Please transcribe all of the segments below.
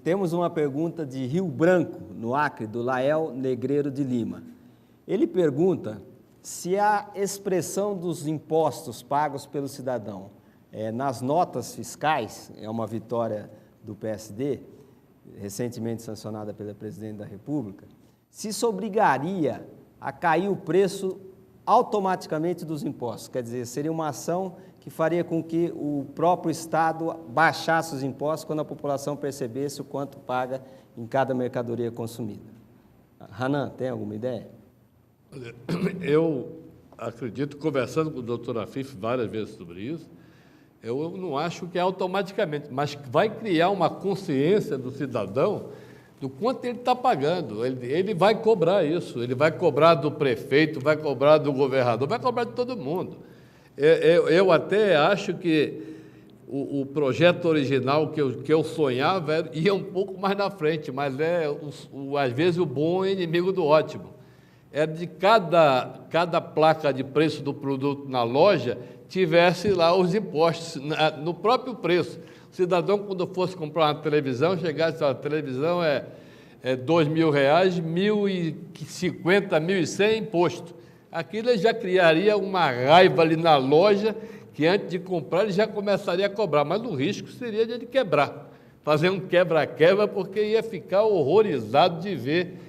Temos uma pergunta de Rio Branco, no Acre, do Lael Negreiro de Lima. Ele pergunta se a expressão dos impostos pagos pelo cidadão nas notas fiscais, é uma vitória do PSD, recentemente sancionada pela Presidente da República, se isso obrigaria a cair o preço automaticamente dos impostos. Quer dizer, seria uma ação que faria com que o próprio Estado baixasse os impostos quando a população percebesse o quanto paga em cada mercadoria consumida. Hanan, tem alguma ideia? Olha, eu acredito, conversando com o doutor Afif várias vezes sobre isso, eu não acho que é automaticamente, mas vai criar uma consciência do cidadão do quanto ele está pagando. Ele vai cobrar isso, ele vai cobrar do prefeito, vai cobrar do governador, vai cobrar de todo mundo. Eu até acho que o projeto original que eu sonhava ia um pouco mais na frente, mas às vezes o bom é inimigo do ótimo. É de cada placa de preço do produto na loja tivesse lá os impostos no próprio preço. O cidadão, quando fosse comprar uma televisão, chegasse a televisão é R$2.000, R$1.050, R$1.100 imposto. Aquilo ele já criaria uma raiva ali na loja, que antes de comprar ele já começaria a cobrar, mas o risco seria de ele quebrar, fazer um quebra-quebra, porque ia ficar horrorizado de ver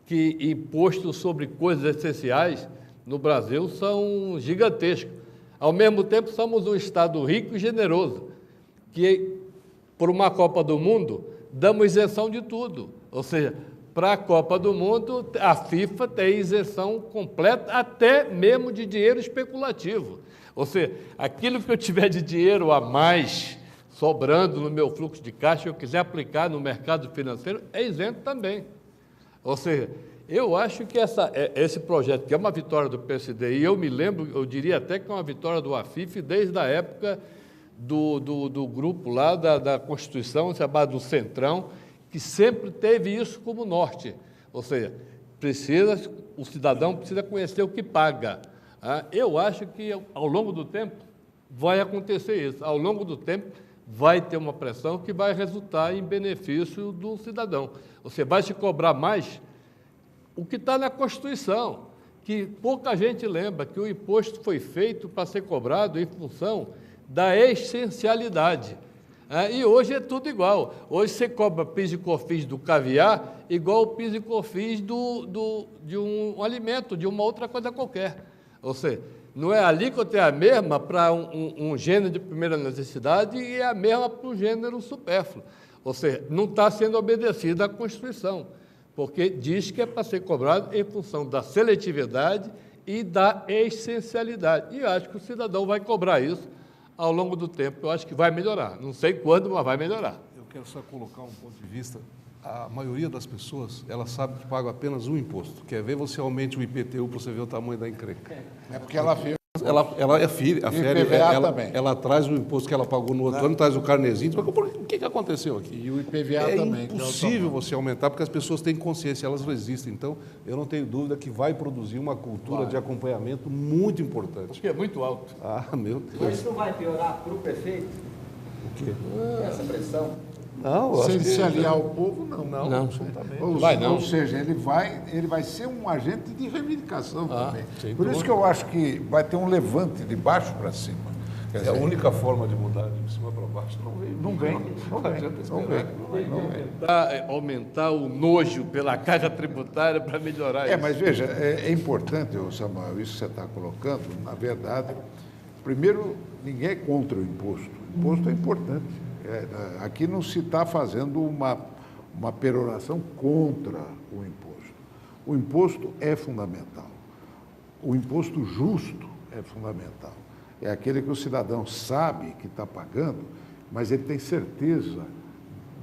que impostos sobre coisas essenciais no Brasil são gigantescos. Ao mesmo tempo, somos um Estado rico e generoso, que, por uma Copa do Mundo, damos isenção de tudo. Ou seja, para a Copa do Mundo, a FIFA tem isenção completa, até mesmo de dinheiro especulativo. Ou seja, aquilo que eu tiver de dinheiro a mais sobrando no meu fluxo de caixa, eu quiser aplicar no mercado financeiro, é isento também. Ou seja, eu acho que esse projeto, que é uma vitória do PSD, e eu me lembro, eu diria até que é uma vitória do Afif, desde a época do grupo lá da Constituição, chamado do Centrão, que sempre teve isso como norte. Ou seja, o cidadão precisa conhecer o que paga. Eu acho que, ao longo do tempo, vai acontecer isso. Ao longo do tempo, vai ter uma pressão que vai resultar em benefício do cidadão. Você vai se cobrar mais o que está na Constituição, que pouca gente lembra, que o imposto foi feito para ser cobrado em função da essencialidade. E hoje é tudo igual. Hoje você cobra PIS e COFINS do caviar igual o PIS e COFINS de um alimento, de uma outra coisa qualquer. Ou seja, não é a alíquota é a mesma para um gênero de primeira necessidade e é a mesma para o gênero supérfluo. Ou seja, não está sendo obedecida a Constituição, porque diz que é para ser cobrado em função da seletividade e da essencialidade. E eu acho que o cidadão vai cobrar isso ao longo do tempo. Eu acho que vai melhorar. Não sei quando, mas vai melhorar. Eu quero só colocar um ponto de vista. A maioria das pessoas, ela sabe que paga apenas um imposto. Quer ver, você aumente o IPTU para você ver o tamanho da encrenca. É porque ela fez. Ela é filha, a Féria, ela traz o imposto que ela pagou no outro ano, traz o carnezinho, o que aconteceu aqui? E o IPVA também. É impossível você aumentar, porque as pessoas têm consciência, elas resistem. Então, eu não tenho dúvida que vai produzir uma cultura de acompanhamento muito importante. Porque é muito alto. Meu Deus. Mas isso não vai piorar para o prefeito? O quê? Essa pressão? Não, se ele se aliar ao povo, não. Absolutamente. Ou seja, ele vai ser um agente de reivindicação também. Por isso que eu acho que vai ter um levante de baixo para cima. Quer dizer, a única forma de mudar de cima para baixo não vem. Aumentar o nojo pela carga tributária para melhorar isso. Mas veja, é importante, Samuel, isso que você está colocando, na verdade, primeiro, ninguém é contra o imposto. O imposto é importante. Aqui não se está fazendo uma peroração contra o imposto. O imposto é fundamental. O imposto justo é fundamental. É aquele que o cidadão sabe que está pagando, mas ele tem certeza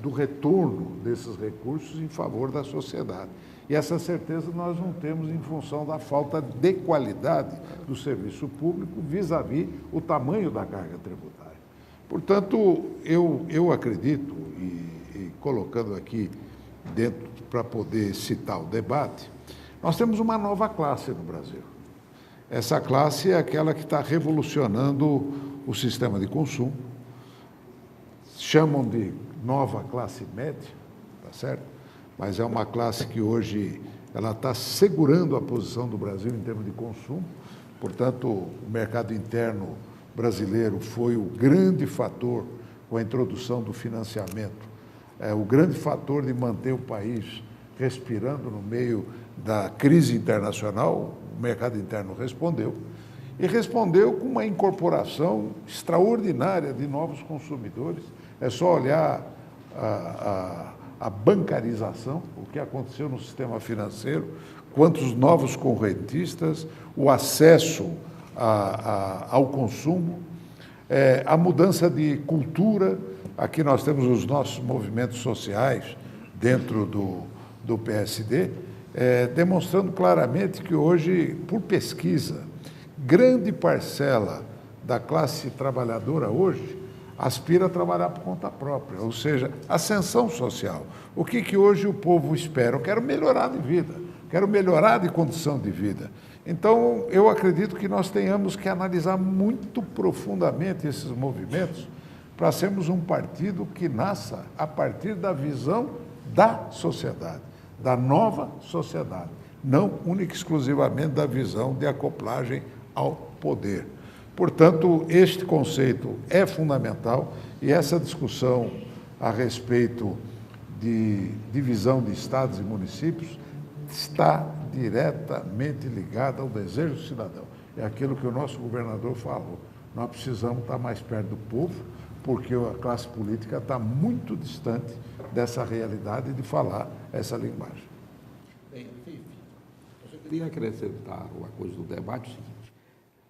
do retorno desses recursos em favor da sociedade. E essa certeza nós não temos em função da falta de qualidade do serviço público vis-à-vis o tamanho da carga tributária. Portanto, eu acredito, e colocando aqui dentro para poder citar o debate, nós temos uma nova classe no Brasil. Essa classe é aquela que está revolucionando o sistema de consumo, chamam de nova classe média, tá certo? Mas é uma classe que hoje ela está segurando a posição do Brasil em termos de consumo. Portanto, o mercado interno brasileiro foi o grande fator com a introdução do financiamento, o grande fator de manter o país respirando no meio da crise internacional. O mercado interno respondeu, e respondeu com uma incorporação extraordinária de novos consumidores. É só olhar a bancarização, o que aconteceu no sistema financeiro, quantos novos correntistas, o acesso ao consumo, a mudança de cultura. Aqui nós temos os nossos movimentos sociais dentro do PSD, demonstrando claramente que hoje, por pesquisa, grande parcela da classe trabalhadora hoje aspira a trabalhar por conta própria, ou seja, ascensão social. O que hoje o povo espera? Eu quero melhorar de vida, quero melhorar de condição de vida. Então, eu acredito que nós tenhamos que analisar muito profundamente esses movimentos para sermos um partido que nasça a partir da visão da sociedade, da nova sociedade, não única e exclusivamente da visão de acoplagem ao poder. Portanto, este conceito é fundamental, e essa discussão a respeito de divisão de estados e municípios está diretamente ligada ao desejo do cidadão. É aquilo que o nosso governador falou. Nós precisamos estar mais perto do povo, porque a classe política está muito distante dessa realidade de falar essa linguagem. Bem, Fife, eu queria acrescentar uma coisa do debate, o seguinte: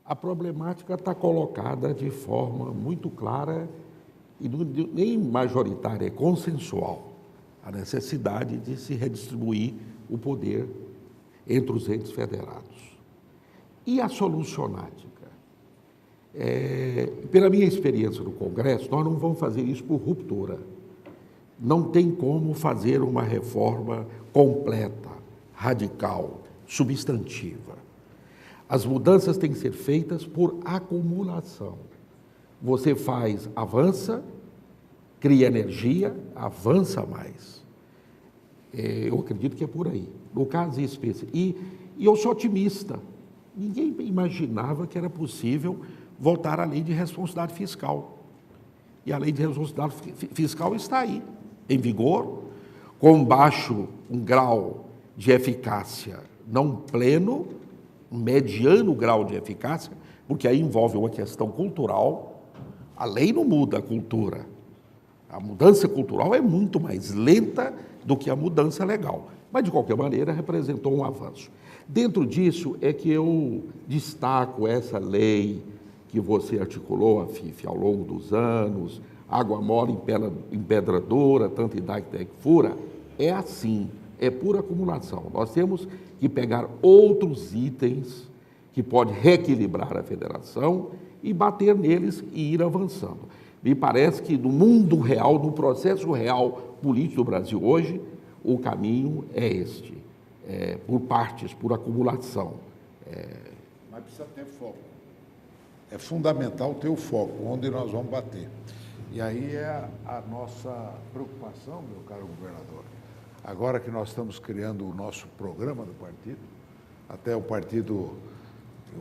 a problemática está colocada de forma muito clara e nem majoritária, é consensual, a necessidade de se redistribuir o poder entre os entes federados. E a solucionática? Pela minha experiência no Congresso, nós não vamos fazer isso por ruptura. Não tem como fazer uma reforma completa, radical, substantiva. As mudanças têm que ser feitas por acumulação. Você faz, avança, cria energia, avança mais. Eu acredito que é por aí. No caso específico. E eu sou otimista. Ninguém imaginava que era possível voltar à lei de responsabilidade fiscal. E a lei de responsabilidade fiscal está aí, em vigor, com um grau de eficácia não pleno, um mediano grau de eficácia, porque aí envolve uma questão cultural. A lei não muda a cultura. A mudança cultural é muito mais lenta do que a mudança legal. Mas, de qualquer maneira, representou um avanço. Dentro disso é que eu destaco essa lei que você articulou, Fife, ao longo dos anos, água mole em pedra dura, tanto idade que fura. É assim, é pura acumulação. Nós temos que pegar outros itens que podem reequilibrar a federação e bater neles e ir avançando. Me parece que no mundo real, no processo real político do Brasil hoje, o caminho é este, por partes, por acumulação. Mas precisa ter foco. É fundamental ter o foco, onde nós vamos bater. E aí é a nossa preocupação, meu caro governador. Agora que nós estamos criando o nosso programa do partido, até o partido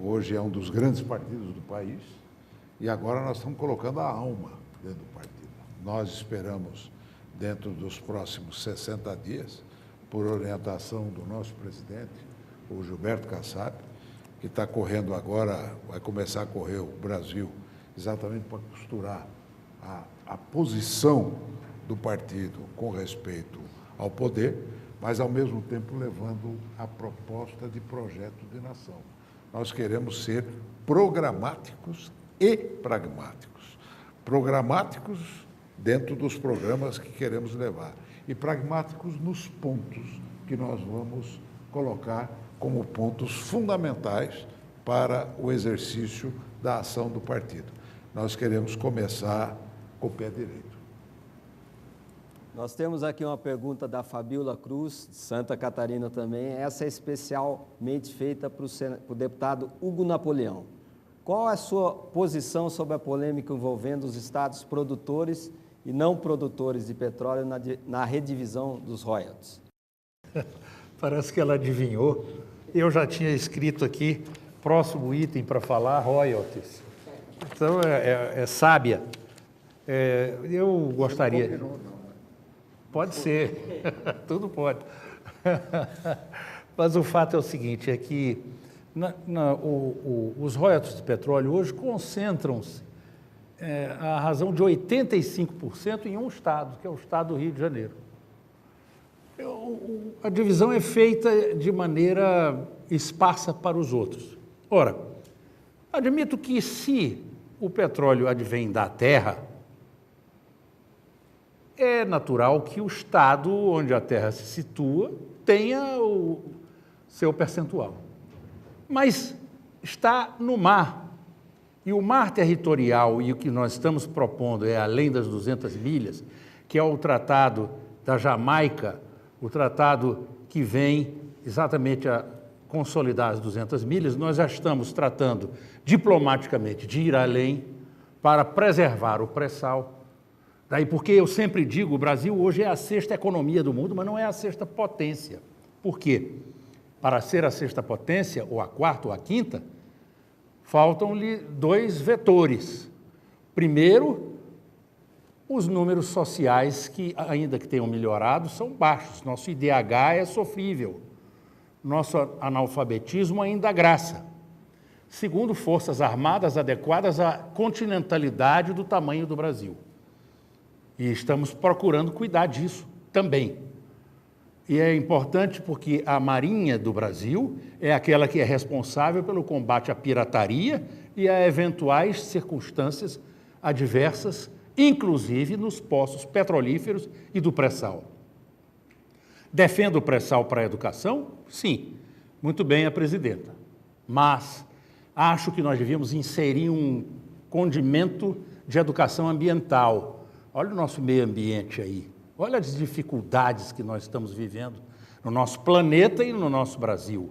hoje é um dos grandes partidos do país, e agora nós estamos colocando a alma dentro do partido. Nós esperamos, dentro dos próximos 60 dias, por orientação do nosso presidente, o Gilberto Kassab, que está correndo agora, vai começar a correr o Brasil, exatamente para costurar a posição do partido com respeito ao poder, mas, ao mesmo tempo, levando a proposta de projeto de nação. Nós queremos ser programáticos e pragmáticos. Programáticos dentro dos programas que queremos levar e pragmáticos nos pontos que nós vamos colocar como pontos fundamentais para o exercício da ação do partido. nós queremos começar com o pé direito. Nós temos aqui uma pergunta da Fabíola Cruz, de Santa Catarina também. Essa é especialmente feita para o deputado Hugo Napoleão. Qual é a sua posição sobre a polêmica envolvendo os estados produtores e não produtores de petróleo na redivisão dos royalties? Parece que ela adivinhou. Eu já tinha escrito aqui, próximo item para falar, royalties. Então, é sábia. Eu gostaria... Pode ser, tudo pode. Mas o fato é o seguinte, é que os royalties de petróleo hoje concentram-se a razão de 85% em um estado, que é o estado do Rio de Janeiro. A divisão é feita de maneira esparsa para os outros. Ora, admito que se o petróleo advém da terra, é natural que o estado onde a terra se situa tenha o seu percentual. Mas está no mar. E o mar territorial, e o que nós estamos propondo é além das 200 milhas, que é o Tratado da Jamaica, o tratado que vem exatamente a consolidar as 200 milhas, nós já estamos tratando diplomaticamente de ir além para preservar o pré-sal. Daí porque eu sempre digo, o Brasil hoje é a sexta economia do mundo, mas não é a sexta potência. Por quê? Para ser a sexta potência, ou a quarta ou a quinta, faltam-lhe dois vetores. Primeiro, os números sociais que, ainda que tenham melhorado, são baixos. Nosso IDH é sofrível. Nosso analfabetismo ainda graça. Segundo, forças armadas adequadas à continentalidade do tamanho do Brasil. E estamos procurando cuidar disso também. E é importante porque a Marinha do Brasil é aquela que é responsável pelo combate à pirataria e a eventuais circunstâncias adversas, inclusive nos poços petrolíferos e do pré-sal. Defendo o pré-sal para a educação? Sim, muito bem a presidenta. Mas acho que nós devíamos inserir um condimento de educação ambiental. Olha o nosso meio ambiente aí, olha as dificuldades que nós estamos vivendo no nosso planeta e no nosso Brasil.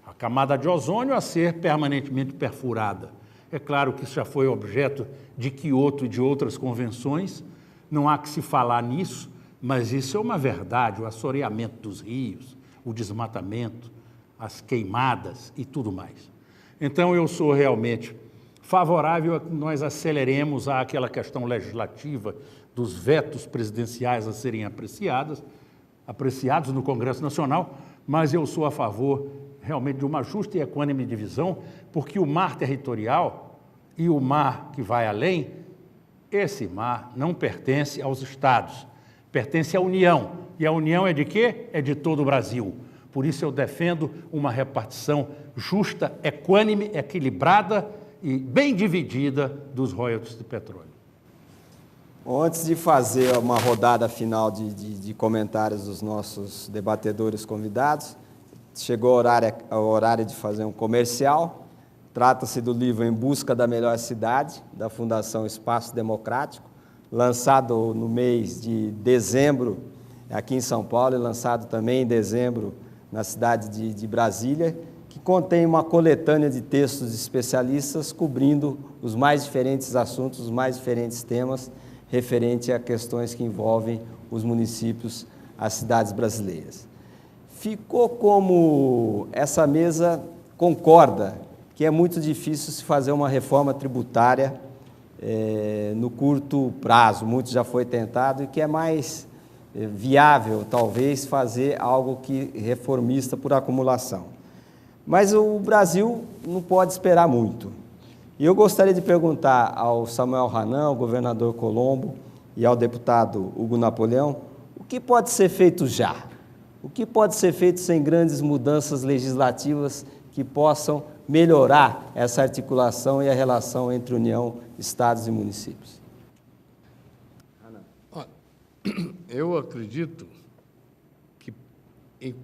A camada de ozônio a ser permanentemente perfurada. É claro que isso já foi objeto de Kyoto e de outras convenções, não há que se falar nisso, mas isso é uma verdade, o assoreamento dos rios, o desmatamento, as queimadas e tudo mais. Então eu sou realmente favorável a que nós aceleremos aquela questão legislativa dos vetos presidenciais a serem apreciados no Congresso Nacional, mas eu sou a favor realmente de uma justa e equânime divisão, porque o mar territorial e o mar que vai além, esse mar não pertence aos estados, pertence à União. E a União é de quê? É de todo o Brasil. Por isso eu defendo uma repartição justa, equânime, equilibrada e bem dividida dos royalties de petróleo. Antes de fazer uma rodada final de comentários dos nossos debatedores convidados, chegou o horário de fazer um comercial. Trata-se do livro Em Busca da Melhor Cidade, da Fundação Espaço Democrático, lançado no mês de dezembro aqui em São Paulo e lançado também em dezembro na cidade de Brasília, que contém uma coletânea de textos de especialistas cobrindo os mais diferentes assuntos, os mais diferentes temas referente a questões que envolvem os municípios, as cidades brasileiras. Ficou como essa mesa concorda que é muito difícil se fazer uma reforma tributária no curto prazo, muito já foi tentado, e que é mais viável, talvez, fazer algo que reformista por acumulação. Mas o Brasil não pode esperar muito. E eu gostaria de perguntar ao Samuel Hanan, ao governador Colombo e ao deputado Hugo Napoleão, o que pode ser feito já? O que pode ser feito sem grandes mudanças legislativas que possam melhorar essa articulação e a relação entre União, Estados e municípios? Eu acredito que, em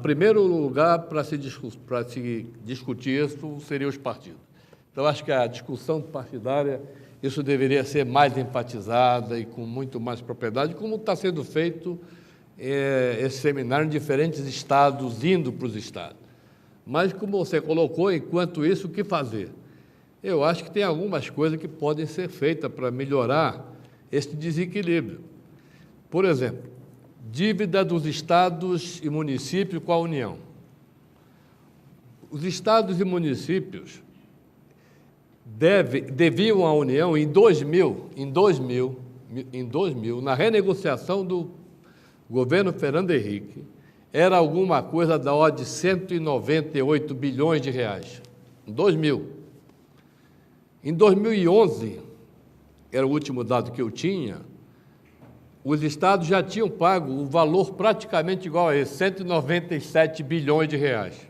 primeiro lugar, para se discutir isso, seriam os partidos. Então, acho que a discussão partidária isso deveria ser mais enfatizado e com muito mais propriedade, como está sendo feito esse seminário em diferentes estados, indo para os estados. Mas, como você colocou, enquanto isso, o que fazer? Eu acho que tem algumas coisas que podem ser feitas para melhorar esse desequilíbrio. Por exemplo, dívida dos estados e municípios com a União. Os estados e municípios deviam à União em 2000, na renegociação do governo Fernando Henrique, era alguma coisa da ordem de 198 bilhões de reais. Em 2000. Em 2011, era o último dado que eu tinha, os estados já tinham pago o valor praticamente igual a esse, 197 bilhões de reais.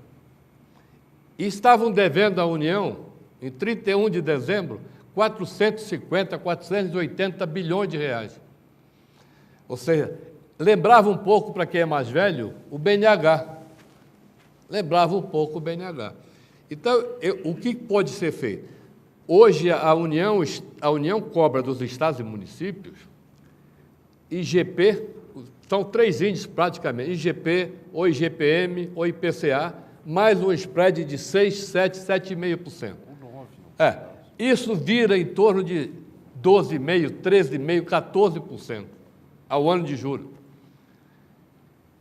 E estavam devendo à União, em 31 de dezembro, 480 bilhões de reais. Ou seja, lembrava um pouco, para quem é mais velho, o BNH. Lembrava um pouco o BNH. Então, o que pode ser feito? Hoje, a União cobra dos estados e municípios IGP, são 3 índices praticamente, IGP, ou IGPM, ou IPCA, mais um spread de 6, 7, 7,5%. Isso vira em torno de 12,5%, 13,5%, 14% ao ano de juros.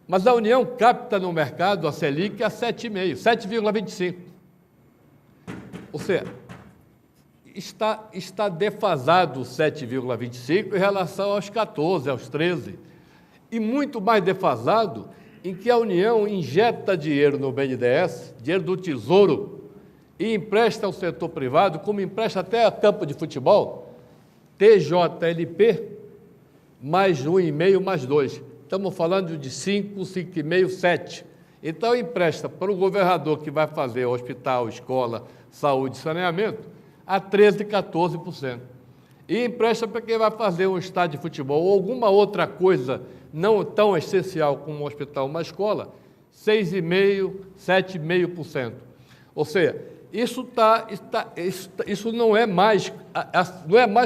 Mas a União capta no mercado a Selic a 7,5%, 7,25%. Ou seja, está defasado o 7,25% em relação aos 14%, aos 13%. E muito mais defasado em que a União injeta dinheiro no BNDES, dinheiro do Tesouro, e empresta ao setor privado, como empresta até a campo de futebol, TJLP, mais 1,5, mais 2. Estamos falando de 5, 5,5, 7. Então, empresta para o governador que vai fazer hospital, escola, saúde e saneamento, a 13%, 14%. E empresta para quem vai fazer um estádio de futebol ou alguma outra coisa não tão essencial como um hospital, uma escola, 6,5%, 7,5%. Ou seja, isso não é mais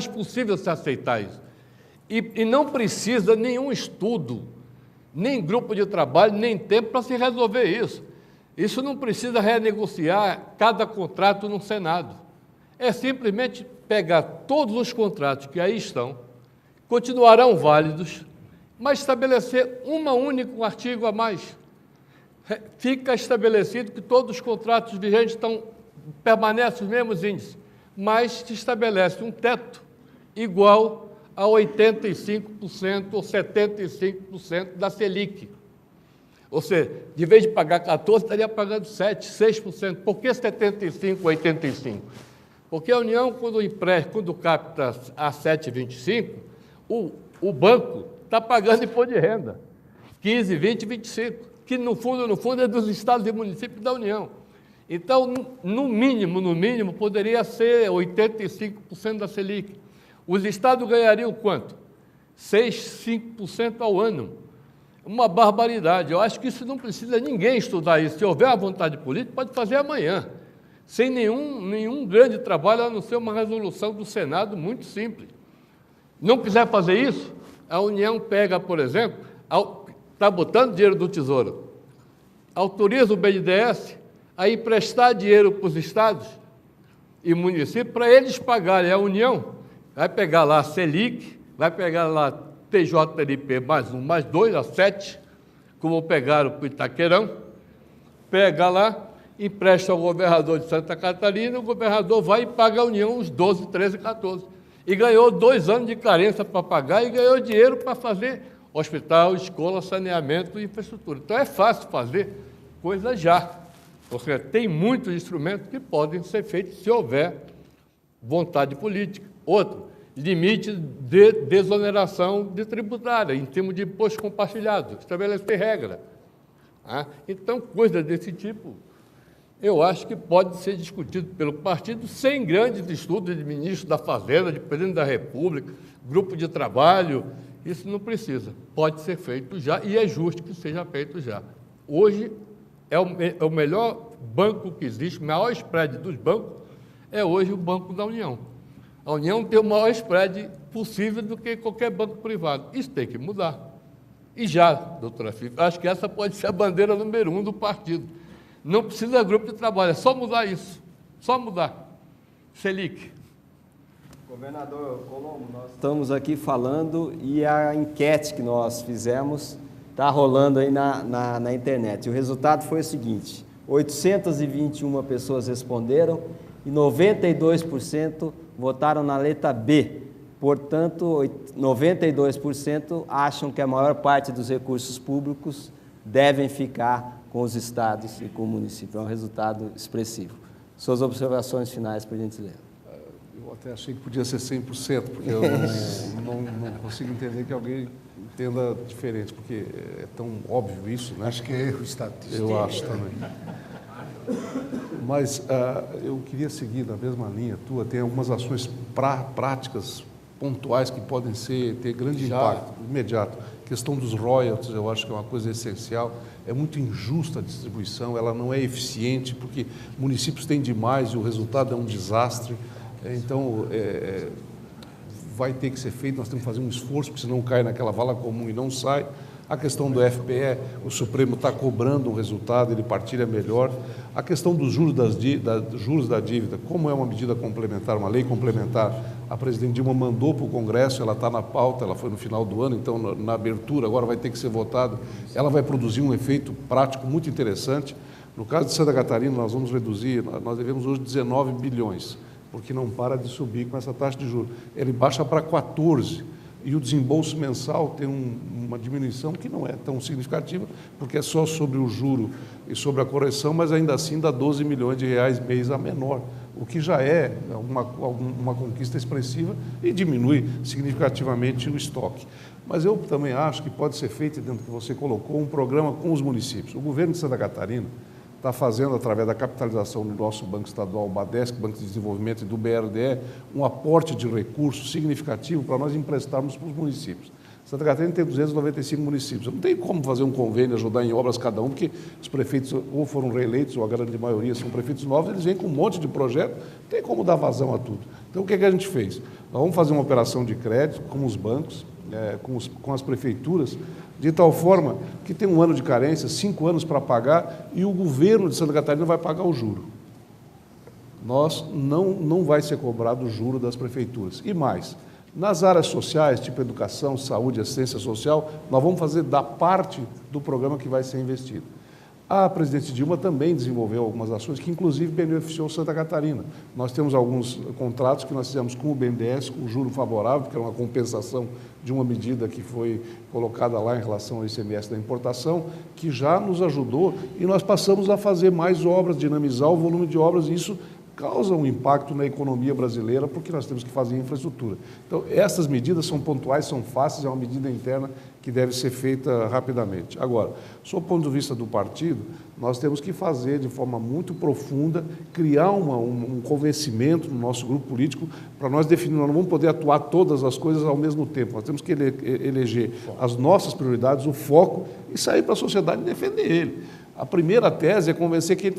possível se aceitar isso. E não precisa nenhum estudo, nem grupo de trabalho, nem tempo para se resolver isso. Isso não precisa renegociar cada contrato no Senado. É simplesmente pegar todos os contratos que aí estão, continuarão válidos, mas estabelecer um único artigo a mais. Fica estabelecido que todos os contratos vigentes permanecem os mesmos índices, mas se estabelece um teto igual a 85% ou 75% da Selic. Ou seja, de vez de pagar 14%, estaria pagando 7%, 6%. Por que 75% ou 85%? Porque a União, quando capta a 7,25%, o banco está pagando imposto de renda, 15%, 20%, 25%, que no fundo é dos estados e municípios da União. Então, no mínimo, poderia ser 85% da Selic. Os estados ganhariam quanto? 6%, 5% ao ano. Uma barbaridade. Eu acho que isso não precisa ninguém estudar isso. Se houver a vontade política, pode fazer amanhã, sem nenhum grande trabalho, a não ser uma resolução do Senado muito simples. Não quiser fazer isso, a União pega, por exemplo, está botando dinheiro do Tesouro, autoriza o BNDES a emprestar dinheiro para os estados e municípios para eles pagarem. A União vai pegar lá a Selic, vai pegar lá TJLP mais 1, mais 2, a 7, como pegaram para o Itaquerão, pega lá, empresta ao governador de Santa Catarina, o governador vai e paga a União uns 12, 13, 14. E ganhou 2 anos de carência para pagar e ganhou dinheiro para fazer hospital, escola, saneamento e infraestrutura. Então é fácil fazer coisa já. Porque tem muitos instrumentos que podem ser feitos se houver vontade política. Outro, limite de desoneração de tributária, em termos de imposto compartilhado, estabelecer regra. Então, coisas desse tipo, eu acho que pode ser discutido pelo partido sem grandes estudos de ministro da Fazenda, de presidente da República, grupo de trabalho. Isso não precisa. Pode ser feito já e é justo que seja feito já. Hoje, é o melhor banco que existe, o maior spread dos bancos é hoje o Banco da União. A União tem o maior spread possível do que qualquer banco privado. Isso tem que mudar. E já, doutora Fife, acho que essa pode ser a bandeira número 1 do partido. Não precisa de grupo de trabalho, é só mudar isso. Só mudar. Selic. Governador Colombo, nós estamos aqui falando e a enquete que nós fizemos está rolando aí na internet. E o resultado foi o seguinte: 821 pessoas responderam e 92% votaram na letra B. Portanto, 92% acham que a maior parte dos recursos públicos devem ficar com os estados e com o município. É um resultado expressivo. Suas observações finais, por gentileza. Eu até achei que podia ser 100%, porque eu não consigo entender que alguém entenda diferente, porque é tão óbvio isso, né? Acho que é erro estatístico. Eu acho também. Mas eu queria seguir na mesma linha tua. Tem algumas ações práticas, pontuais, que podem ter grande impacto imediato. A questão dos royalties, eu acho que é uma coisa essencial. É muito injusta a distribuição, ela não é eficiente, porque municípios têm demais e o resultado é um desastre. Então, vai ter que ser feito, nós temos que fazer um esforço, porque senão cai naquela vala comum e não sai. A questão do FPE, o Supremo está cobrando um resultado, ele partilha melhor. A questão dos juros, juros da dívida, como é uma medida complementar, uma lei complementar, a presidente Dilma mandou para o Congresso, ela está na pauta, ela foi no final do ano, então na abertura, agora vai ter que ser votada. Ela vai produzir um efeito prático muito interessante. No caso de Santa Catarina, nós vamos reduzir, nós devemos hoje 19 bilhões, porque não para de subir com essa taxa de juros. Ele baixa para 14. E o desembolso mensal tem uma diminuição que não é tão significativa, porque é só sobre o juro e sobre a correção, mas ainda assim dá 12 milhões de reais mês a menor, o que já é uma conquista expressiva e diminui significativamente o estoque. Mas eu também acho que pode ser feito, dentro do que você colocou, um programa com os municípios. O governo de Santa Catarina está fazendo, através da capitalização do nosso Banco Estadual, o BADESC, Banco de Desenvolvimento, e do BRDE, um aporte de recursos significativo para nós emprestarmos para os municípios. Santa Catarina tem 295 municípios. Não tem como fazer um convênio, ajudar em obras cada um, porque os prefeitos ou foram reeleitos, ou a grande maioria são prefeitos novos, eles vêm com um monte de projeto, não tem como dar vazão a tudo. Então, o que a gente fez? Nós vamos fazer uma operação de crédito com os bancos, com as prefeituras, de tal forma que tem um ano de carência, 5 anos para pagar, e o governo de Santa Catarina vai pagar o juro. Não vai ser cobrado o juro das prefeituras. E mais, nas áreas sociais, tipo educação, saúde, assistência social, nós vamos fazer da parte do programa que vai ser investido. A presidente Dilma também desenvolveu algumas ações que, inclusive, beneficiou Santa Catarina. Nós temos alguns contratos que nós fizemos com o BNDES, com juro favorável, porque era uma compensação de uma medida que foi colocada lá em relação ao ICMS da importação, que já nos ajudou, e nós passamos a fazer mais obras, dinamizar o volume de obras, e isso causa um impacto na economia brasileira, porque nós temos que fazer infraestrutura. Então, essas medidas são pontuais, são fáceis, é uma medida interna que deve ser feita rapidamente. Agora, sob o ponto de vista do partido, nós temos que fazer de forma muito profunda, criar um convencimento no nosso grupo político para nós definir, nós não vamos poder atuar todas as coisas ao mesmo tempo, nós temos que eleger as nossas prioridades, o foco, e sair para a sociedade e defender ele. A primeira tese é convencer quem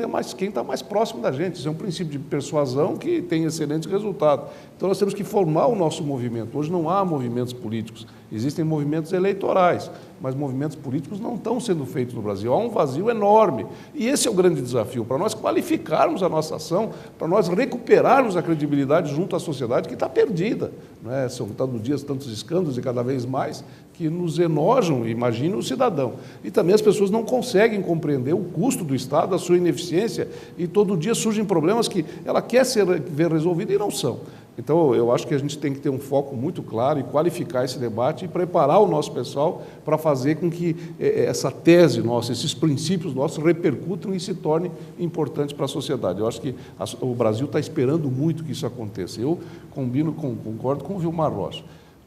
está mais próximo da gente. Isso é um princípio de persuasão que tem excelente resultado. Então, nós temos que formar o nosso movimento. Hoje não há movimentos políticos, existem movimentos eleitorais, mas movimentos políticos não estão sendo feitos no Brasil. Há um vazio enorme. E esse é o grande desafio, para nós qualificarmos a nossa ação, para nós recuperarmos a credibilidade junto à sociedade que está perdida. Não é? São tantos dias, tantos escândalos e cada vez mais que nos enojam, imagina o cidadão. E também as pessoas não conseguem compreender o custo do Estado, a sua ineficiência, e todo dia surgem problemas que ela quer ver resolvidos e não são. Então, eu acho que a gente tem que ter um foco muito claro e qualificar esse debate e preparar o nosso pessoal para fazer com que essa tese nossa, esses princípios nossos repercutam e se tornem importantes para a sociedade. Eu acho que o Brasil está esperando muito que isso aconteça. Eu concordo com o Vilmar Rocha.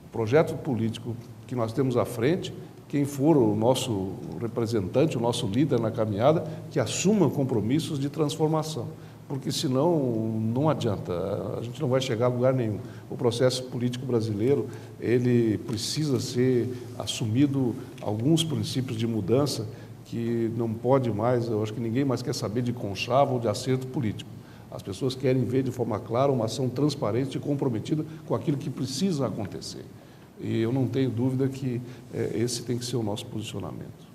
O projeto político que nós temos à frente, quem for o nosso representante, o nosso líder na caminhada, que assuma compromissos de transformação. Porque senão não adianta, a gente não vai chegar a lugar nenhum. O processo político brasileiro, ele precisa ser assumido alguns princípios de mudança que não pode mais, eu acho que ninguém mais quer saber de conchavo ou de acerto político. As pessoas querem ver de forma clara uma ação transparente e comprometida com aquilo que precisa acontecer. E eu não tenho dúvida que esse tem que ser o nosso posicionamento.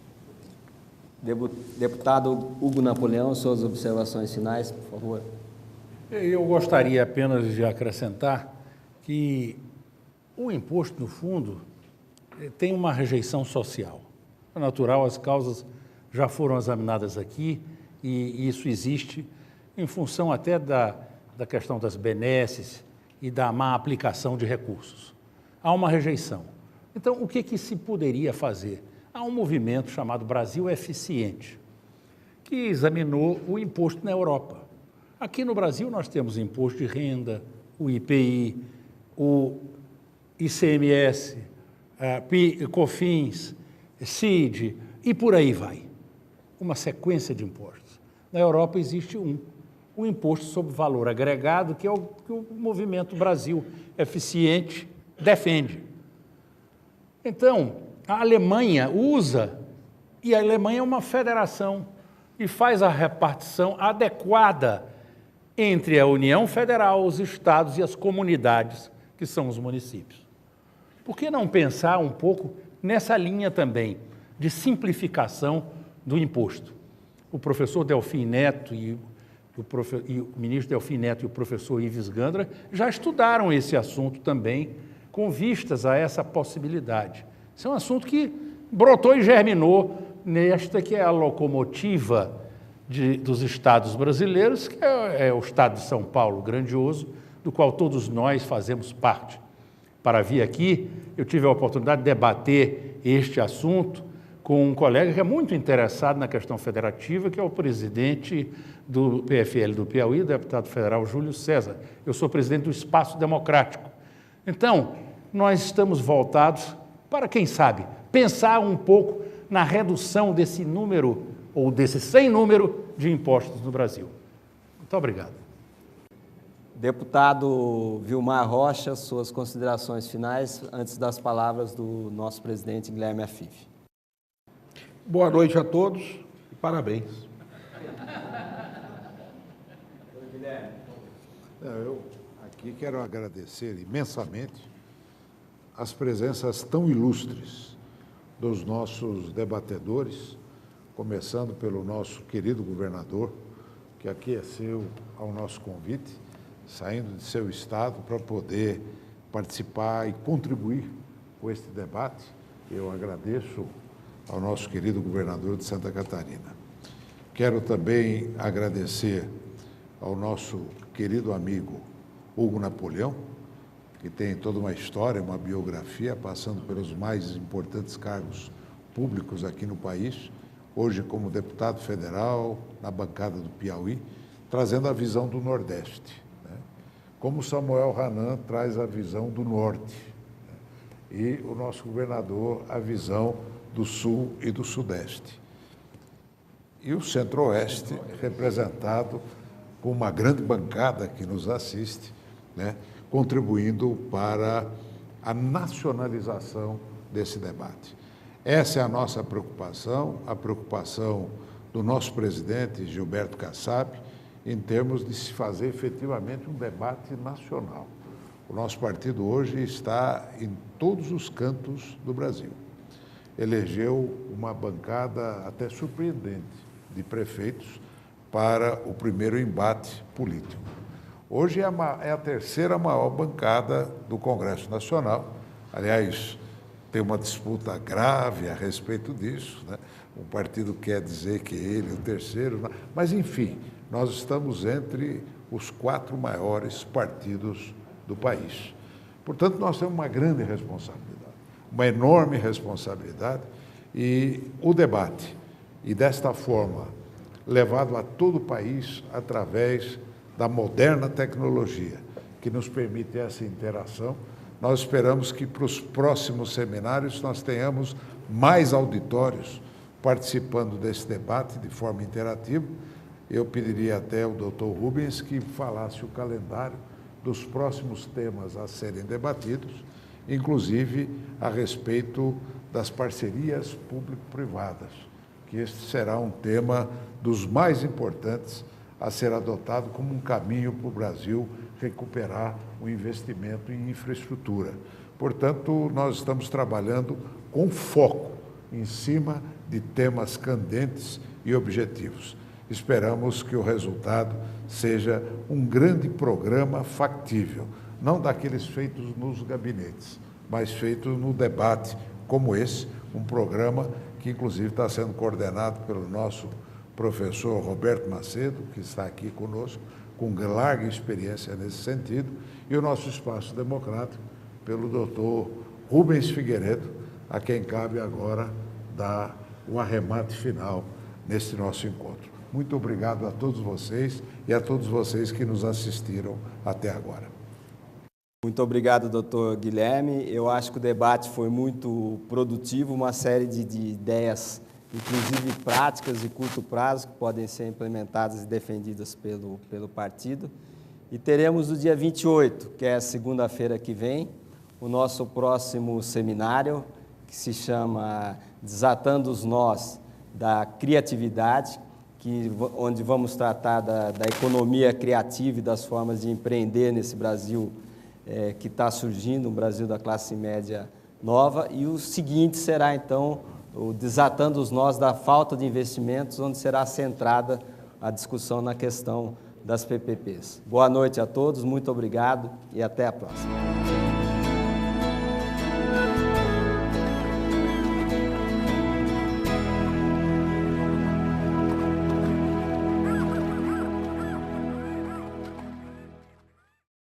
Deputado Hugo Napoleão, suas observações finais, por favor. Eu gostaria apenas de acrescentar que o imposto, no fundo, tem uma rejeição social. É natural, as causas já foram examinadas aqui e isso existe em função até da questão das benesses e da má aplicação de recursos. Há uma rejeição. Então, o que se poderia fazer? Há um movimento chamado Brasil Eficiente, que examinou o imposto na Europa. Aqui no Brasil nós temos imposto de renda, o IPI, o ICMS, COFINS, CID e por aí vai. Uma sequência de impostos. Na Europa existe o imposto sobre valor agregado, que é o que o movimento Brasil Eficiente defende. Então, a Alemanha usa, e a Alemanha é uma federação, e faz a repartição adequada entre a União Federal, os estados e as comunidades, que são os municípios. Por que não pensar um pouco nessa linha também de simplificação do imposto? O professor Delfim Neto e o ministro Delfim Neto e o professor Ives Gandra já estudaram esse assunto também, com vistas a essa possibilidade. Esse é um assunto que brotou e germinou nesta que é a locomotiva dos estados brasileiros, que é o estado de São Paulo, grandioso, do qual todos nós fazemos parte. Para vir aqui, eu tive a oportunidade de debater este assunto com um colega que é muito interessado na questão federativa, que é o presidente do PFL do Piauí, o deputado federal Júlio César. Eu sou presidente do Espaço Democrático. Então, nós estamos voltados para, quem sabe, pensar um pouco na redução desse número, ou desse sem número, de impostos no Brasil. Muito obrigado. Deputado Vilmar Rocha, suas considerações finais, antes das palavras do nosso presidente Guilherme Afif. Boa noite a todos e parabéns. Eu aqui quero agradecer imensamente as presenças tão ilustres dos nossos debatedores, começando pelo nosso querido governador, que aqueceu ao nosso convite, saindo de seu estado para poder participar e contribuir com este debate. Eu agradeço ao nosso querido governador de Santa Catarina. Quero também agradecer ao nosso querido amigo Hugo Napoleão, que tem toda uma história, uma biografia, passando pelos mais importantes cargos públicos aqui no país, hoje como deputado federal, na bancada do Piauí, trazendo a visão do Nordeste, né? Como Samuel Hanan traz a visão do Norte, né? E o nosso governador a visão do Sul e do Sudeste. E o Centro-Oeste, representado com uma grande bancada que nos assiste, né, contribuindo para a nacionalização desse debate. Essa é a nossa preocupação, a preocupação do nosso presidente Gilberto Kassab, em termos de se fazer efetivamente um debate nacional. O nosso partido hoje está em todos os cantos do Brasil. Elegeu uma bancada até surpreendente de prefeitos para o primeiro embate político. Hoje é a terceira maior bancada do Congresso Nacional. Aliás, tem uma disputa grave a respeito disso, né? Um partido quer dizer que ele é o terceiro, mas, enfim, nós estamos entre os 4 maiores partidos do país. Portanto, nós temos uma grande responsabilidade, uma enorme responsabilidade, e o debate, e desta forma, levado a todo o país através da moderna tecnologia, que nos permite essa interação. Nós esperamos que para os próximos seminários nós tenhamos mais auditórios participando desse debate de forma interativa. Eu pediria até ao doutor Rubens que falasse o calendário dos próximos temas a serem debatidos, inclusive a respeito das parcerias público-privadas, que este será um tema dos mais importantes a ser adotado como um caminho para o Brasil recuperar o investimento em infraestrutura. Portanto, nós estamos trabalhando com foco em cima de temas candentes e objetivos. Esperamos que o resultado seja um grande programa factível, não daqueles feitos nos gabinetes, mas feitos no debate como esse, um programa que inclusive está sendo coordenado pelo nosso professor Roberto Macedo, que está aqui conosco, com larga experiência nesse sentido, e o nosso espaço democrático pelo doutor Rubens Figueiredo, a quem cabe agora dar o arremate final neste nosso encontro. Muito obrigado a todos vocês e a todos vocês que nos assistiram até agora. Muito obrigado, doutor Guilherme. Eu acho que o debate foi muito produtivo, uma série de ideias, inclusive práticas de curto prazo, que podem ser implementadas e defendidas pelo partido. E teremos no dia 28, que é a segunda-feira que vem, o nosso próximo seminário, que se chama Desatando os Nós da Criatividade, onde vamos tratar da economia criativa e das formas de empreender nesse Brasil que está surgindo, um Brasil da classe média nova. E o seguinte será, então, o Desatando os Nós da Falta de Investimentos, onde será centrada a discussão na questão das PPPs. Boa noite a todos, muito obrigado e até a próxima.